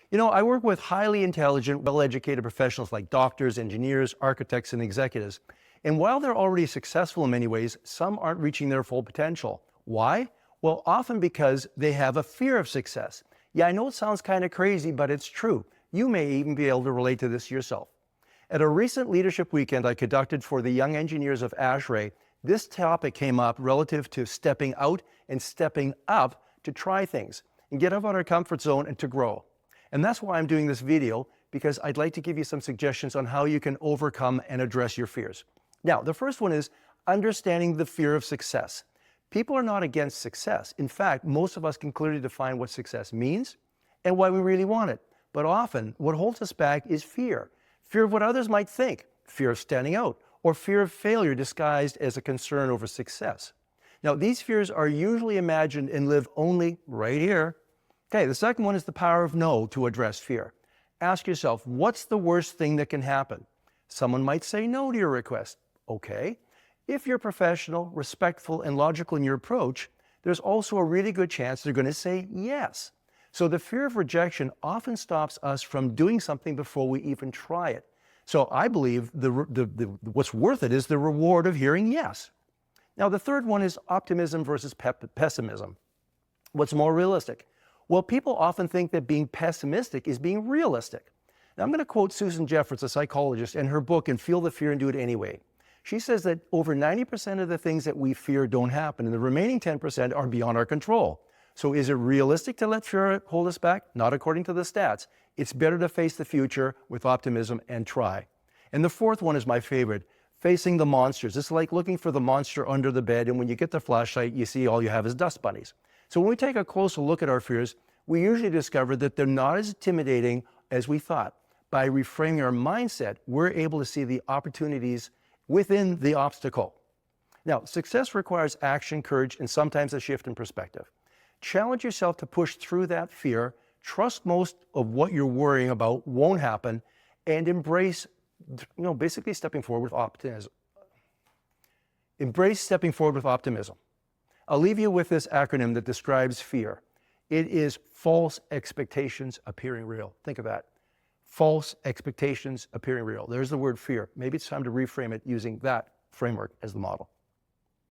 You know, I work with highly intelligent, well-educated professionals like doctors, engineers, architects, and executives. And while they're already successful in many ways, some aren't reaching their full potential. Why? Well, often because they have a fear of success. Yeah, I know it sounds kind of crazy, but it's true. You may even be able to relate to this yourself. At a recent leadership weekend I conducted for the young engineers of ASHRAE, this topic came up relative to stepping out and stepping up to try things and get out of our comfort zone and to grow. And that's why I'm doing this video, because I'd like to give you some suggestions on how you can overcome and address your fears. Now, the first one is understanding the fear of success. People are not against success. In fact, most of us can clearly define what success means and why we really want it. But often, what holds us back is fear. Fear of what others might think, fear of standing out, or fear of failure disguised as a concern over success. Now, these fears are usually imagined and live only right here. Okay, the second one is the power of no to address fear. Ask yourself, what's the worst thing that can happen? Someone might say no to your request. Okay. If you're professional, respectful, and logical in your approach, there's also a really good chance they're going to say yes. So the fear of rejection often stops us from doing something before we even try it. So I believe what's worth it is the reward of hearing yes. Now, the third one is optimism versus pessimism. What's more realistic? Well, people often think that being pessimistic is being realistic. Now, I'm going to quote Susan Jeffords, a psychologist, in her book, And Feel the Fear and Do It Anyway. She says that over 90% of the things that we fear don't happen, and the remaining 10% are beyond our control. So is it realistic to let fear hold us back? Not according to the stats. It's better to face the future with optimism and try. And the fourth one is my favorite, facing the monsters. It's like looking for the monster under the bed, and when you get the flashlight, you see all you have is dust bunnies. So when we take a closer look at our fears, we usually discover that they're not as intimidating as we thought. By reframing our mindset, we're able to see the opportunities within the obstacle. Now, success requires action, courage, and sometimes a shift in perspective. Challenge yourself to push through that fear, trust most of what you're worrying about won't happen, and embrace, basically stepping forward with optimism. Embrace stepping forward with optimism. I'll leave you with this acronym that describes fear. It is false expectations appearing real. Think of that. False expectations appearing real. There's the word fear. Maybe it's time to reframe it using that framework as the model.